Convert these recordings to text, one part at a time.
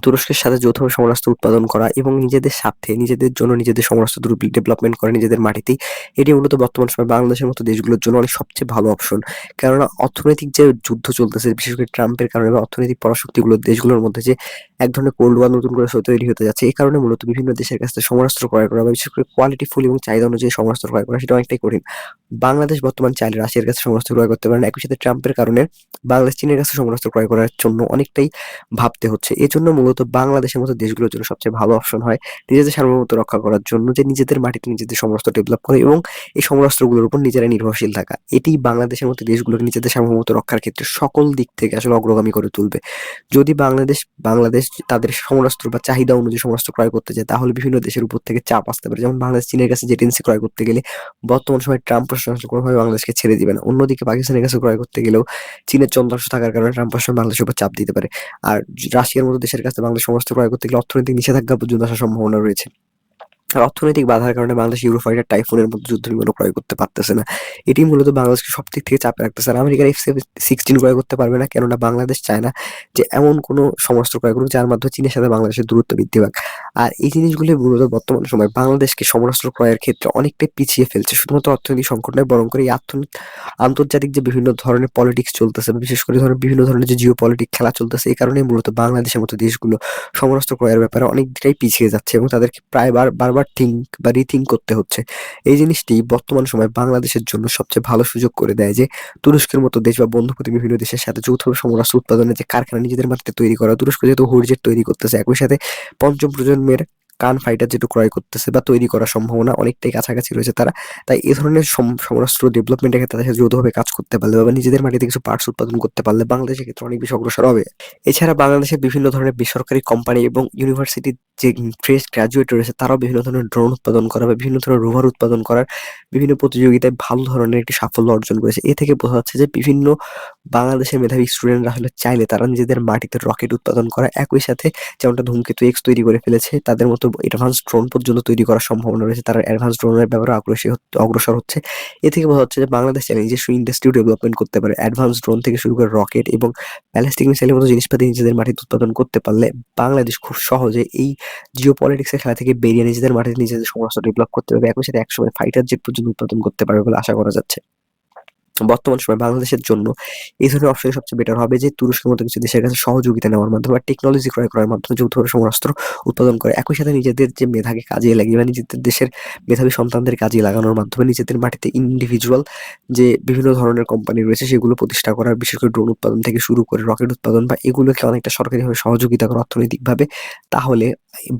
তুরস্কের সাথে যৌথভাবে সমরাস্ত্র উৎপাদন করা এবং নিজেদের স্বার্থে নিজেদের জন্য নিজেদের সমরাস্ত্র ডেভেলপমেন্ট করে নিজেদের মাটিতেই, এটি মূলত বর্তমান সময়ে বাংলাদেশের মতো দেশগুলোর জন্য অনেক সবচেয়ে ভালো অপশন। কেননা অর্থনৈতিক যে যুদ্ধ চলতেছে, বিশেষ করে ট্রাম্পের কারণে বা অর্থনৈতিক পরাশক্তিগুলো দেশগুলোর মধ্যে যে এক ধরনের কোল্ড ওয়ার নতুন করে তৈরি হতে যাচ্ছে, এই কারণে মূলত বিভিন্ন দেশের কাছ থেকে সমরাস্ত্র ক্রয় করা বা বিশেষ করে কোয়ালিটি ফুল এবং চাহিদা অনুযায়ী সমরাস্ত্র ক্রয় করা সেটা অনেকটাই কঠিন। বাংলাদেশ বর্তমান চাইলে রাশিয়ার কাছে সমরাস্ত্র ক্রয় করতে পারে না। একই সাথে ট্রাম্পের কারণে বাংলাদেশ চীনের কাছে সমরাস্ত্র ক্রয় করার জন্য অনেকটাই ভাবতে হচ্ছে। এজন্য মূলত বাংলাদেশের মতো দেশগুলোর জন্য সবচেয়ে ভালো অপশন হয় নিজেদের সার্বভৌমত্ব রক্ষা করার জন্য যে নিজেদের মাটিতে নিজেদের সমরাস্ত্র ডেভেলপ করে এবং এই সমরাস্ত্রগুলোর উপর নিজেরা নির্ভরশীল থাকা। এটি বাংলাদেশের মতো দেশগুলোকে নিজেদের সার্বভৌমত্ব রক্ষার ক্ষেত্রে সকল দিক থেকে আসলে অগ্রগামী করে তুলবে। যদি বাংলাদেশ তাদের সমরাস্ত্র বা চাহিদা অনুযায়ী সমরাস্ত্র ক্রয় করতে যায়, তাহলে বিভিন্ন দেশের উপর থেকে চাপ আসতে পারে। যেমন বাংলাদেশ চীনের কাছে জেটেনসি ক্রয় করতে গেলে বর্তমান সময়ে ট্রাম্প প্রশাসন কোনোভাবে বাংলাদেশকে ছেড়ে দিবে না। অন্যদিকে পাকিস্তানের কাছে ক্রয় করতে গেলেও চীনের যন্ত্রাংশ থাকার কারণে ট্রাম্প প্রশাসন বাংলাদেশের উপর চাপ দিতে পারে। আর রাশিয়ার মতো দেশের কাছে বাংলাদেশ সমরাস্ত্র ক্রয় করতে গেলে অর্থনৈতিক নিষেধাজ্ঞা পর্যন্ত আসার সম্ভাবনা রয়েছে। আর অর্থনৈতিক বাধার কারণে বাংলাদেশ ইউরোফাইটার টাইফুনের মতো যুদ্ধবিমান ক্রয় করতে পারতেছে না। এটি মূলত বাংলাদেশকে সব দিক থেকে চাপে রাখতেছে। আর আমেরিকার F-16 ক্রয় করতে পারবে না, কেননা বাংলাদেশ চায় না যে এমন কোনো সমরাস্ত্র ক্রয় করুক যার মাধ্যমে চীনের সাথে বাংলাদেশের দূরত্ব বৃদ্ধি পাক। আর এই জিনিসগুলি মূলত বর্তমান সময়ে বাংলাদেশকে সমরাস্ত্র ক্রয়ের ক্ষেত্রে অনেকটাই পিছিয়ে ফেলছে। শুধুমাত্র অর্থনৈতিক সংকট নয়, বরং করে এই আন্তর্জাতিক যে বিভিন্ন ধরনের পলিটিক্স চলতেছে, বিশেষ করে বিভিন্ন ধরনের যে জিও পলিটিক খেলা চলতেছে, এই কারণেই মূলত বাংলাদেশের মতো দেশগুলো সমরাস্ত্র ক্রয়ের ব্যাপারে অনেকটাই পিছিয়ে যাচ্ছে এবং তাদেরকে প্রায় বারবার রিথিঙ্ক করতে হচ্ছে। এই জিনিসটি বর্তমান সময়ে বাংলাদেশের জন্য সবচেয়ে ভালো সুযোগ করে দেয় যে তুরস্কের মতো দেশ বা বন্ধুপ্রতি বিভিন্ন দেশের সাথে যৌথভাবে সমরাস্ত্র উৎপাদনের যে কারখানা নিজেদের মাটিতে তৈরি করা। তুরস্ক যেহেতু হোর্জেট তৈরি করতেছে, একই সাথে পঞ্চম প্রজন্মের কান ফাইটার যেটা ক্রয় করতেছে বা তৈরি করার সম্ভাবনা অনেকটাই কাছাকাছি রয়েছে তারা। তাই এই ধরনের সমরাস্ত্র ডেভেলপমেন্টের ক্ষেত্রে তাদের সাথে যৌথভাবে কাজ করতে পারলে বা নিজেদের মাটিতে কিছু পার্টস উৎপাদন করতে পারলে বাংলাদেশের ক্ষেত্রে অনেক বেশি অগ্রসর হবে। এছাড়া বাংলাদেশের বিভিন্ন ধরনের বেসরকারি কোম্পানি এবং ইউনিভার্সিটির যে ফ্রেশ গ্র্যাজুয়েট রয়েছে তারাও বিভিন্ন ধরনের ড্রোন উৎপাদন করা বা বিভিন্ন ধরনের রোভার উৎপাদন করার বিভিন্ন প্রতিযোগিতায় ভালো ধরনের একটি সাফল্য অর্জন করেছে। এ থেকে বোঝা যাচ্ছে যে বিভিন্ন বাংলাদেশের মেধাবী স্টুডেন্টরা আসলে চাইলে তারা নিজেদের মাটিতে রকেট উৎপাদন করা, একই সাথে যেমনটা ধূমকেতু এক্স তৈরি করে ফেলেছে, তাদের মতো অ্যাডভান্স ড্রোন পর্যন্ত তৈরি করার সম্ভাবনা রয়েছে। তারা অ্যাডভান্স ড্রোনের ব্যাপারে অগ্রসর হচ্ছে। এ থেকে বোঝা যাচ্ছে যে বাংলাদেশ চাইলে নিজস্ব ইন্ডাস্ট্রিও ডেভেলপমেন্ট করতে পারে। অ্যাডভান্স ড্রোন থেকে শুরু করে রকেট এবং ব্যালিস্টিক মিসাইলের মতো জিনিসপাতি নিজেদের মাটিতে উৎপাদন করতে পারলে বাংলাদেশ খুব সহজে এই জিও পলিটিক্স এর খেলা থেকে বেরিয়ে নিজেদের মাটিতে নিজেদের সমরাস্ত্র ডেভেলপ করতে পারবে। একই সাথে একসময় ফাইটার জেট পর্যন্ত উৎপাদন করতে পারবে বলে আশা করা যাচ্ছে। বর্তমান সময়ে বাংলাদেশের জন্য এই ধরনের অপশন সবচেয়ে বেটার হবে যে তুরস্কের মতো কিছু দেশের কাছে সহযোগিতা নেওয়ার মাধ্যমে বা টেকনোলজি ক্রয় করার মাধ্যমে যৌথভাবে সমরাস্ত্র উৎপাদন করে। একই সাথে নিজেদের যে মেধাকে কাজে লাগিয়ে বা নিজেদের দেশের মেধাবী সন্তানদের কাজে লাগানোর মাধ্যমে নিজেদের মাটিতে ইন্ডিভিজুয়াল যে বিভিন্ন ধরনের কোম্পানি রয়েছে সেগুলো প্রতিষ্ঠা করার, বিশেষ করে ড্রোন উৎপাদন থেকে শুরু করে রকেট উৎপাদন বা এগুলোকে অনেকটা সরকারিভাবে সহযোগিতা করা অর্থনৈতিকভাবে। তাহলে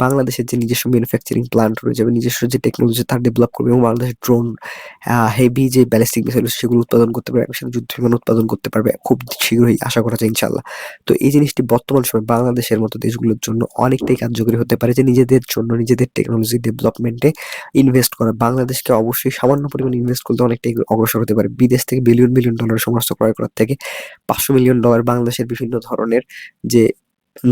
বাংলাদেশের যে নিজস্ব ম্যানুফ্যাকচারিং প্ল্যান্ট রয়েছে বা নিজস্ব যে টেকনোলজি তার ডেভেলপ করবে এবং বাংলাদেশের ড্রোন হেভি যে ব্যালিস্টিক মিসাইল সেগুলো উৎপাদন করতে পারবে, একই সাথে যুদ্ধবিমান উৎপাদন করতে পারবে খুব শীঘ্রই আশা করা যায় ইনশাআল্লাহ। তো এই জিনিসটি বর্তমান সময়ে বাংলাদেশের মতো দেশগুলোর জন্য অনেকটাই কার্যকরী হতে পারে যে নিজেদের জন্য নিজেদের টেকনোলজি ডেভেলপমেন্টে ইনভেস্ট করা। বাংলাদেশকে অবশ্যই সামান্য পরিমাণ ইনভেস্ট করতে অনেকটাই অগ্রসর হতে পারে। বিদেশ থেকে বিলিয়ন বিলিয়ন ডলারের সমরাস্ত্র ক্রয় করার থেকে $500 মিলিয়ন বাংলাদেশের বিভিন্ন ধরনের যে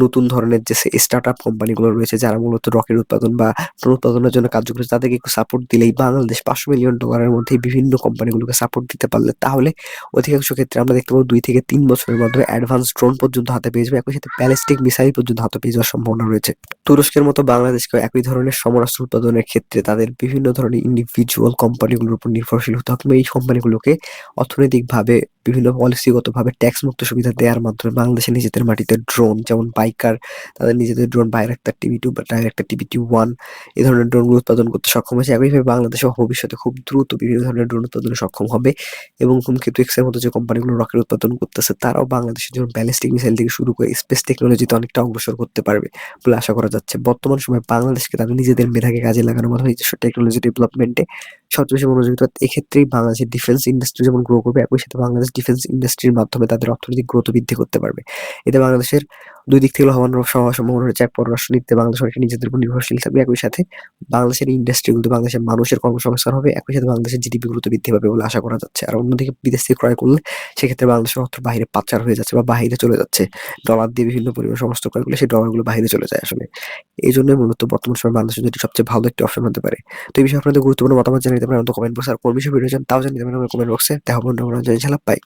নতুন ধরনের যে স্টার্টআপ কোম্পানিগুলো রয়েছে যারা মূলত রকেট উৎপাদন বা ড্রোন উৎপাদনের জন্য কাজ করছে তাদেরকে একটু সাপোর্ট দিলেই বাংলাদেশ $500 মিলিয়ন মধ্যে বিভিন্ন কোম্পানিগুলোকে সাপোর্ট দিতে পারলে তাহলে অধিকাংশ ক্ষেত্রে আমরা দেখতে পাবো 2 থেকে 3 বছরের মাধ্যমে অ্যাডভান্স ড্রোন পর্যন্ত হাতে পেয়ে যাবে, একই সাথে ব্যালিস্টিক মিসাইল পর্যন্ত হাতে পেয়ে যাওয়ার সম্ভাবনা রয়েছে। তুরস্কের মতো বাংলাদেশকে একই ধরনের সমরাস্ত্র উৎপাদনের ক্ষেত্রে তাদের বিভিন্ন ধরনের ইন্ডিভিজুয়াল কোম্পানিগুলোর উপর নির্ভরশীল হতে হবে। এই কোম্পানিগুলোকে অর্থনৈতিকভাবে বিভিন্ন পলিসিগতভাবে ট্যাক্স মুক্ত সুবিধা দেওয়ার মাধ্যমে বাংলাদেশে নিজেদের মাটিতে ড্রোন যেমন বাইকার তাদের নিজেদের ড্রোন বাইরাক্তার TB2 বা ডাইরেক্টর TB1 এই ধরনের ড্রোনগুলো উৎপাদন করতে সক্ষম হয়েছে। একইভাবে বাংলাদেশও ভবিষ্যতে খুব দ্রুত বিভিন্ন ধরনের ড্রোন উৎপাদনে সক্ষম হবে এবং ধূমকেতু এক্স এর মতো যে কোম্পানিগুলো রকেট উৎপাদন করতেছে তারাও বাংলাদেশের জন্য ব্যালিস্টিক মিসাইল থেকে শুরু করে স্পেস টেকনোলজিতে অনেকটা অগ্রসর করতে পারবে বলে আশা করা যাচ্ছে। বর্তমান সময়ে বাংলাদেশকে তাদের নিজেদের মেধাকে কাজে লাগানোর মাধ্যমে নিজস্ব টেকনোলজি ডেভেলপমেন্টে সবচেয়ে বেশি মনোযোগী দেওয়া। এক্ষেত্রেই বাংলাদেশের ডিফেন্স ইন্ডাস্ট্রি যেমন গ্রো করবে, একই সাথে বাংলাদেশ ডিফেন্স ইন্ডাস্ট্রির মাধ্যমে তাদের অর্থনৈতিক গ্রোথ বৃদ্ধি করতে পারবে। এতে বাংলাদেশের 2 দিক থেকে লাভবান হওয়ার সম্ভাবনা রয়েছে। এক, পররাষ্ট্রনীতিতে বাংলাদেশ অনেকটা নিজেদের উপর নির্ভরশীল থাকবে, একই সাথে বাংলাদেশের ইন্ডাস্ট্রিগুলোতে বাংলাদেশের মানুষের কর্মসংস্থান হবে, একই সাথে বাংলাদেশের জিডিপি গুরুত্ব বৃদ্ধি পাবে বলে আশা করা যাচ্ছে। আর অন্যদিকে বিদেশ থেকে ক্রয় করলে সেক্ষেত্রে বাংলাদেশের অর্থ বাইরে পাচার হয়ে যাচ্ছে বা বাহিরে চলে যাচ্ছে। ডলার দিয়ে বিভিন্ন পরিমাণ সমস্ত ক্রয় করলে সেই ডলারগুলো বাহিরে চলে যায় আসলে। এই জন্যই মূলত বর্তমান সময়ে বাংলাদেশের জন্য এটি সবচেয়ে ভালো একটি অপশন হতে পারে। তো এই বিষয়ে আপনাদের গুরুত্বপূর্ণ মতামত জানিয়ে দিতে পারেন কমেন্ট বক্সে, আর কোন বিষয়ে ভিডিও চান তাও জানিয়ে দেবেন আমার কমেন্ট বক্সে। দেখা হবে অন্য কোনো ইনশাআল্লাহ। বাই।